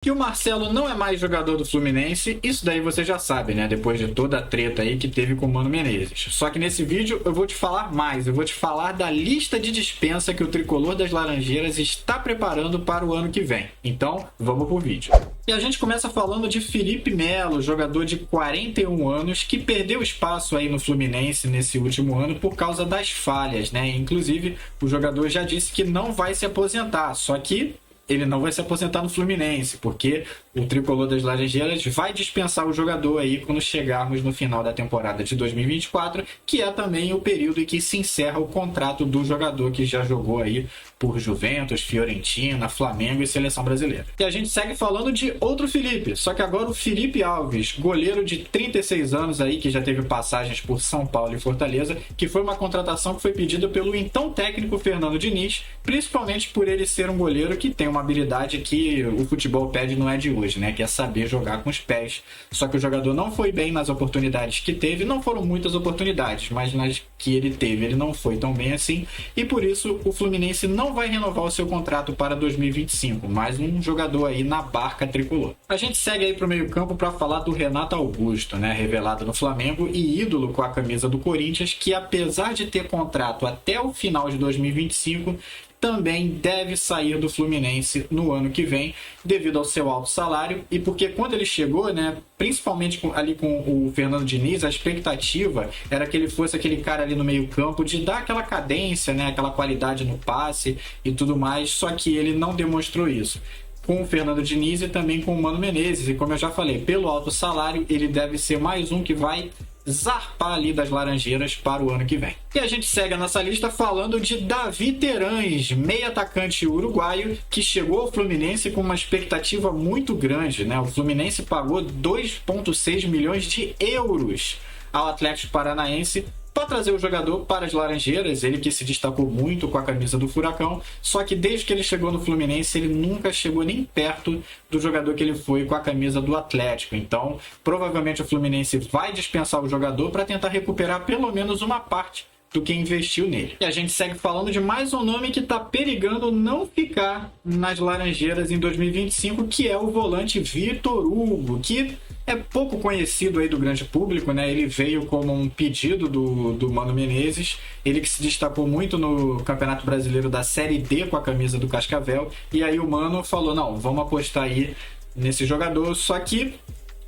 Que o Marcelo não é mais jogador do Fluminense, isso daí você já sabe, né? Depois de toda a treta aí que teve com o Mano Menezes. Só que nesse vídeo eu vou te falar mais, eu vou te falar da lista de dispensa que o Tricolor das Laranjeiras está preparando para o ano que vem. Então, vamos pro vídeo. E a gente começa falando de Felipe Melo, jogador de 41 anos, que perdeu espaço aí no Fluminense nesse último ano por causa das falhas, né? Inclusive, o jogador já disse que não vai se aposentar, só que ele não vai se aposentar no Fluminense, porque o Tricolor das Laranjeiras vai dispensar o jogador aí quando chegarmos no final da temporada de 2024, que é também o período em que se encerra o contrato do jogador que já jogou aí por Juventus, Fiorentina, Flamengo e Seleção Brasileira. E a gente segue falando de outro Felipe, só que agora o Felipe Alves, goleiro de 36 anos aí, que já teve passagens por São Paulo e Fortaleza, que foi uma contratação que foi pedida pelo então técnico Fernando Diniz, principalmente por ele ser um goleiro que tem uma habilidade que o futebol pede não é de hoje, né? Que é saber jogar com os pés. Só que o jogador não foi bem nas oportunidades que teve, não foram muitas oportunidades, mas nas que ele teve ele não foi tão bem assim, e por isso o Fluminense não vai renovar o seu contrato para 2025, mais um jogador aí na barca tricolor. A gente segue aí para o meio campo para falar do Renato Augusto, né? Revelado no Flamengo e ídolo com a camisa do Corinthians, que apesar de ter contrato até o final de 2025, também deve sair do Fluminense no ano que vem, devido ao seu alto salário, e porque quando ele chegou, né, principalmente ali com o Fernando Diniz, a expectativa era que ele fosse aquele cara ali no meio campo de dar aquela cadência, né, aquela qualidade no passe e tudo mais, só que ele não demonstrou isso. Com o Fernando Diniz e também com o Mano Menezes, e como eu já falei, pelo alto salário, ele deve ser mais um que vai zarpar ali das Laranjeiras para o ano que vem. E a gente segue a nossa lista falando de Davi Terãs, meio atacante uruguaio, que chegou ao Fluminense com uma expectativa muito grande, né? O Fluminense pagou 2,6 milhões de euros ao Atlético Paranaense para trazer o jogador para as Laranjeiras, ele que se destacou muito com a camisa do Furacão, só que desde que ele chegou no Fluminense, ele nunca chegou nem perto do jogador que ele foi com a camisa do Atlético. Então, provavelmente o Fluminense vai dispensar o jogador para tentar recuperar pelo menos uma parte do que investiu nele. E a gente segue falando de mais um nome que está perigando não ficar nas Laranjeiras em 2025, que é o volante Vitor Hugo, que é pouco conhecido aí do grande público, né? Ele veio como um pedido do Mano Menezes, ele que se destacou muito no Campeonato Brasileiro da Série D com a camisa do Cascavel, e aí o Mano falou, não, vamos apostar aí nesse jogador, só que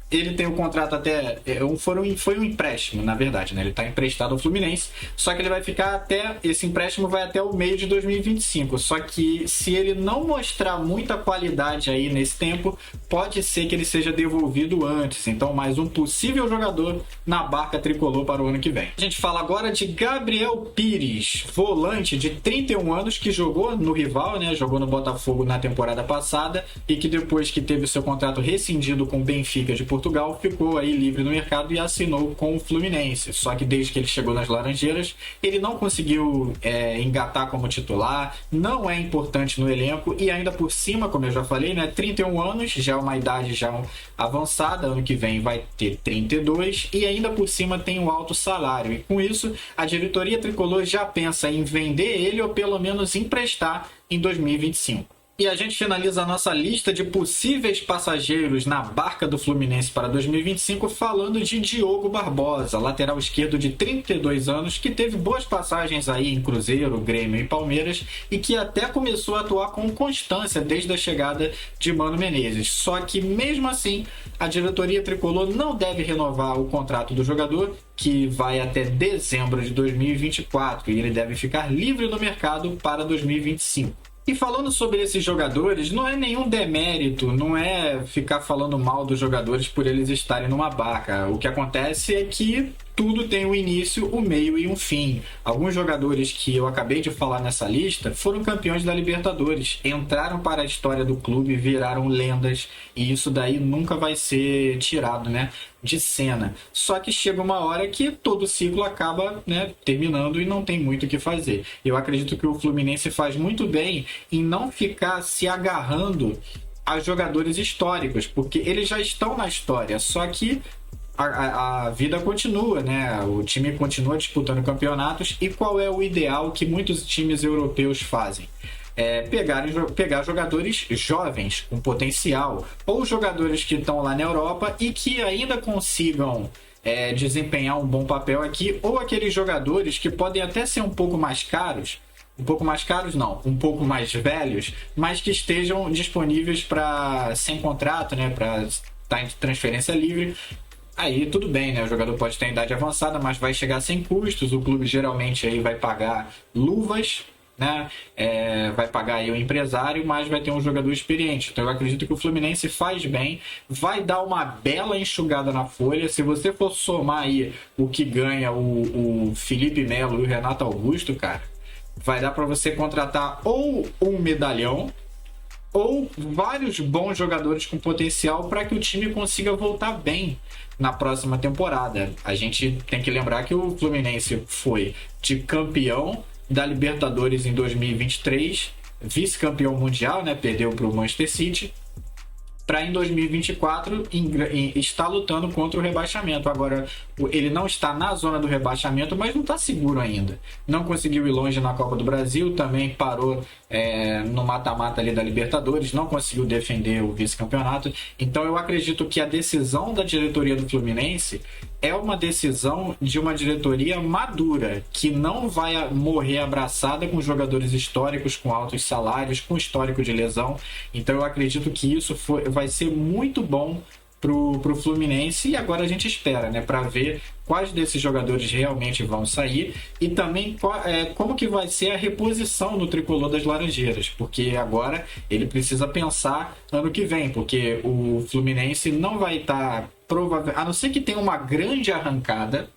ele tem um contrato até... Foi um empréstimo, na verdade, né? Ele está emprestado ao Fluminense, só que ele vai ficar até... Esse empréstimo vai até o meio de 2025. Só que se ele não mostrar muita qualidade aí nesse tempo, pode ser que ele seja devolvido antes. Então, mais um possível jogador na barca tricolor para o ano que vem. A gente fala agora de Gabriel Pires, volante de 31 anos, que jogou no rival, né? Jogou no Botafogo na temporada passada e que depois que teve o seu contrato rescindido com o Benfica de Portugal, ficou aí livre no mercado e assinou com o Fluminense. Só que desde que ele chegou nas Laranjeiras, ele não conseguiu engatar como titular, não é importante no elenco e ainda por cima, como eu já falei, né, 31 anos, já é uma idade já avançada, ano que vem vai ter 32 e ainda por cima tem um alto salário. E com isso, a diretoria tricolor já pensa em vender ele ou pelo menos emprestar em 2025. E a gente finaliza a nossa lista de possíveis passageiros na barca do Fluminense para 2025 falando de Diogo Barbosa, lateral esquerdo de 32 anos, que teve boas passagens aí em Cruzeiro, Grêmio e Palmeiras e que até começou a atuar com constância desde a chegada de Mano Menezes. Só que mesmo assim, a diretoria tricolor não deve renovar o contrato do jogador, que vai até dezembro de 2024, e ele deve ficar livre no mercado para 2025. E falando sobre esses jogadores, não é nenhum demérito, não é ficar falando mal dos jogadores por eles estarem numa barca. O que acontece é que tudo tem um início, um meio e um fim. Alguns jogadores que eu acabei de falar nessa lista foram campeões da Libertadores, entraram para a história do clube, viraram lendas, e isso daí nunca vai ser tirado, né, de cena. Só que chega uma hora que todo ciclo acaba, né, terminando e não tem muito o que fazer. Eu acredito que o Fluminense faz muito bem em não ficar se agarrando a jogadores históricos, porque eles já estão na história, só que a vida continua, né? O time continua disputando campeonatos. E qual é o ideal que muitos times europeus fazem? pegar jogadores jovens, com potencial, ou jogadores que estão lá na Europa e que ainda consigam desempenhar um bom papel aqui, ou aqueles jogadores que podem até ser um pouco mais caros, não, um pouco mais velhos, mas que estejam disponíveis para sem contrato, né, para estar em transferência livre. Aí tudo bem, né? O jogador pode ter idade avançada, mas vai chegar sem custos. O clube geralmente aí vai pagar luvas, né? Vai pagar aí o empresário, mas vai ter um jogador experiente. Então eu acredito que o Fluminense faz bem, vai dar uma bela enxugada na folha. Se você for somar aí o que ganha o Felipe Melo e o Renato Augusto, cara, vai dar para você contratar ou um medalhão ou vários bons jogadores com potencial para que o time consiga voltar bem na próxima temporada. A gente tem que lembrar que o Fluminense foi de campeão da Libertadores em 2023, vice-campeão mundial, né? Perdeu para o Manchester City, para em 2024 estar lutando contra o rebaixamento. Agora, ele não está na zona do rebaixamento, mas não está seguro ainda. Não conseguiu ir longe na Copa do Brasil, também parou no mata-mata ali da Libertadores, não conseguiu defender o vice-campeonato. Então eu acredito que a decisão da diretoria do Fluminense é uma decisão de uma diretoria madura, que não vai morrer abraçada com jogadores históricos, com altos salários, com histórico de lesão. Então eu acredito que isso vai ser muito bom pro Fluminense, e agora a gente espera, né, para ver quais desses jogadores realmente vão sair e também como que vai ser a reposição no tricolor das Laranjeiras, porque agora ele precisa pensar ano que vem, porque o Fluminense não vai estar a não ser que tenha uma grande arrancada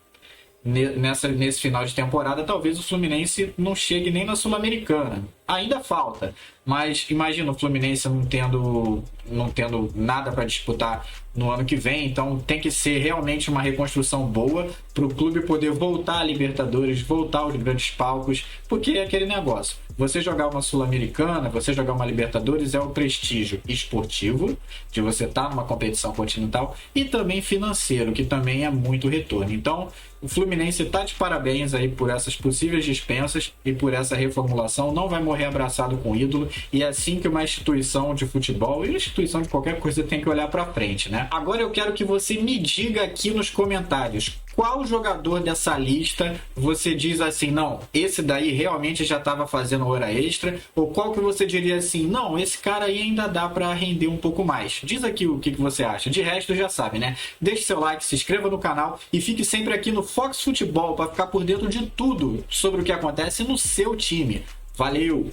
nesse final de temporada, talvez o Fluminense não chegue nem na Sul-Americana. Ainda falta, mas imagina o Fluminense não tendo nada para disputar no ano que vem, então tem que ser realmente uma reconstrução boa para o clube poder voltar à Libertadores, voltar aos grandes palcos, porque é aquele negócio. Você jogar uma Sul-Americana, você jogar uma Libertadores é o prestígio esportivo de você estar numa competição continental e também financeiro, que também é muito retorno. Então, o Fluminense está de parabéns aí por essas possíveis dispensas e por essa reformulação. Não vai morrer abraçado com o ídolo, e é assim que uma instituição de futebol e uma instituição de qualquer coisa tem que olhar para frente, né? Agora eu quero que você me diga aqui nos comentários qual jogador dessa lista você diz assim, não, esse daí realmente já estava fazendo hora extra, ou qual que você diria assim, não, esse cara aí ainda dá para render um pouco mais. Diz aqui o que você acha. De resto, já sabe, né? Deixe seu like, se inscreva no canal e fique sempre aqui no Fox Futebol para ficar por dentro de tudo sobre o que acontece no seu time. Valeu!